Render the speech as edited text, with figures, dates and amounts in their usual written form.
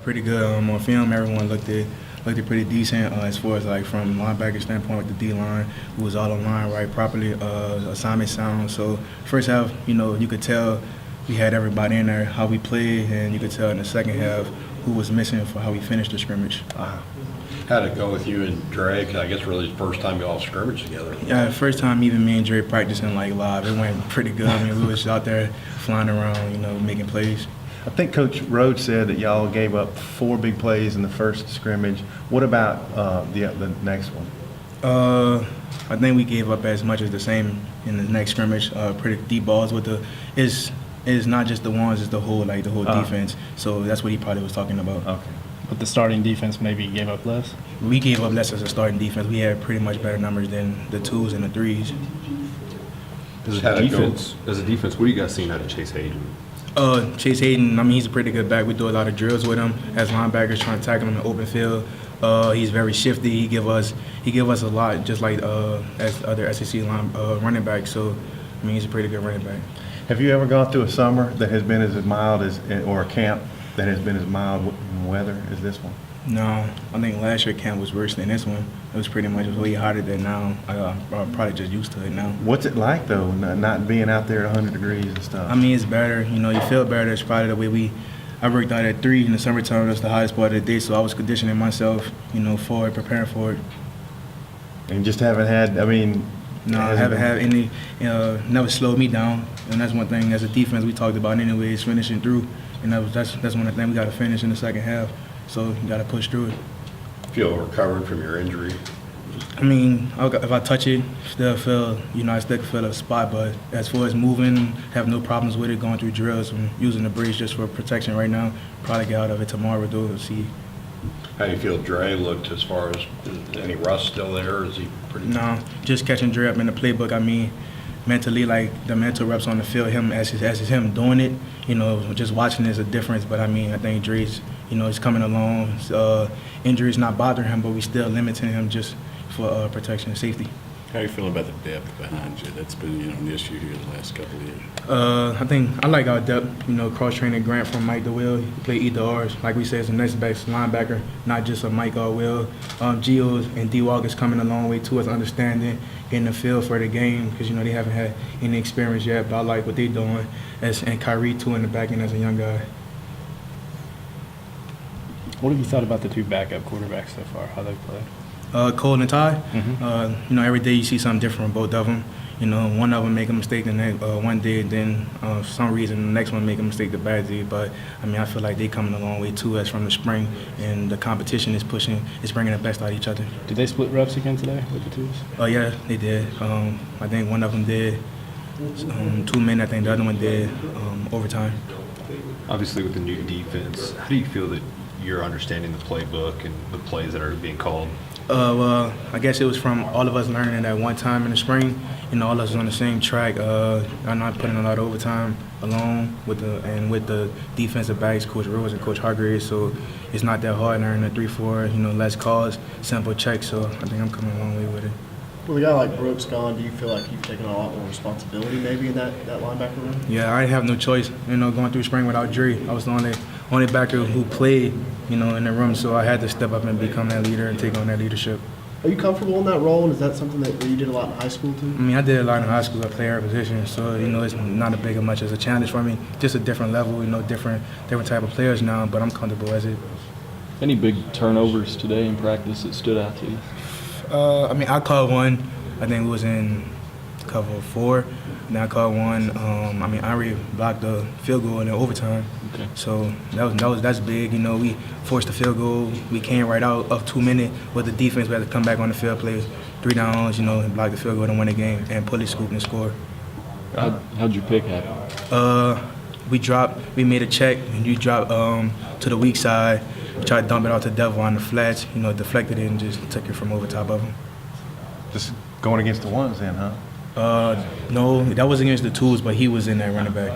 Pretty good on film. Everyone looked at pretty decent as far as like from linebacker standpoint with the D line, who was all on line right properly, assignment sound. So first half, you could tell we had everybody in there how we played, and you could tell in the second half who was missing for how we finished the scrimmage. How'd it go with you and Dre? 'Cause I guess really the first time you all scrimmaged together. Yeah, first time even me and Dre practicing like live, it went pretty good. I mean, we was out there flying around, making plays. I think Coach Rhodes said that y'all gave up 4 big plays in the first scrimmage. What about the next one? I think we gave up as much as the same in the next scrimmage. Pretty deep balls with it's not just the ones, it's the whole defense. So that's what he probably was talking about. Okay. But the starting defense maybe gave up less? We gave up less as a starting defense. We had pretty much better numbers than the 2s and the 3s. As a defense, what are you guys seeing out of Chase Hayden? Chase Hayden, I mean, he's a pretty good back. We do a lot of drills with him as linebackers, trying to tackle him in the open field. He's very shifty. He give us a lot, just like as other SEC running backs. So, I mean, he's a pretty good running back. Have you ever gone through a summer that has been as mild as, or a camp that has been as mild in weather as this one? No, I think last year camp was worse than this one. It was pretty much way hotter than now. I'm probably just used to it now. What's it like though, not being out there at 100 degrees and stuff? I mean, it's better. You feel better. It's probably the way I worked out at 3 in the summertime. That's the highest part of the day. So I was conditioning myself, for it, preparing for it. And just haven't had, No, I haven't had any, never slowed me down. And that's one thing as a defense we talked about anyways, finishing through. And that's one of the things we got to finish in the second half. So you got to push through it. Feel recovered from your injury? I mean, if I touch it, I still can feel a spot. But as far as moving, have no problems with it, going through drills, and using the brace just for protection right now. Probably get out of it tomorrow, though, and see. How do you feel Dre looked as far as any rust still there? Or is he pretty? No, just catching Dre up in the playbook. I mean, mentally, like the mental reps on the field, him as it's him doing it, just watching is a difference. But I mean, I think Dre's, he's coming along. Injuries not bothering him, but we still limiting him just for protection and safety. How are you feeling about the depth behind you? That's been an issue here the last couple of years. I think I like our depth. Cross-training Grant from Mike to Will. He play either or. Like we said, it's a next best linebacker, not just a Mike or Will. Gio and D-Walk is coming a long way too as understanding, getting the feel for the game because, they haven't had any experience yet. But I like what they're doing. And Kyrie too in the back end as a young guy. What have you thought about the 2 backup quarterbacks so far, how they've played? Cole and Ty, Mm-hmm. every day you see something different from both of them. One of them make a mistake the next one day, then for some reason the next one make a mistake the bad day. But I mean, I feel like they coming a long way too, as from the spring, and the competition is bringing the best out of each other. Did they split reps again today with the 2s? Oh yeah, they did. I think one of them did 2 men. I think the other one did overtime. Obviously, with the new defense, how do you feel that you're understanding the playbook and the plays that are being called? Well, I guess it was from all of us learning it at one time in the spring. All of us on the same track. I'm not putting a lot of overtime alone with the defensive backs, Coach Rose and Coach Hargreaves. So it's not that hard learning the 3-4. Less calls, simple checks. So I think I'm coming a long way with it. With a guy like Brooks gone, do you feel like you've taken on a lot more responsibility maybe in that linebacker room? Yeah, I have no choice. Going through spring without Dre, I was the only backer who played, in the room. So I had to step up and become that leader and take on that leadership. Are you comfortable in that role, and is that something that you did a lot in high school too? I mean, I did a lot in high school. I played every position, so it's not as much as a challenge for me. Just a different level, different type of players now. But I'm comfortable as it. Any big turnovers today in practice that stood out to you? I mean, I caught one. I think it was in cover 4. Then I caught one. I mean, I already blocked the field goal in the overtime. Okay. So that's big. We forced the field goal. We came right out of 2 minutes with the defense. We had to come back on the field, play 3 downs, and block the field goal to win the game, and pull it, scoop, and score. How'd your pick happen? We made a check, and you dropped to the weak side. We tried to dump it out to Devil on the flats, deflected it and just took it from over top of him. Just going against the ones then, huh? No, that was against the 2s, but he was in that running back.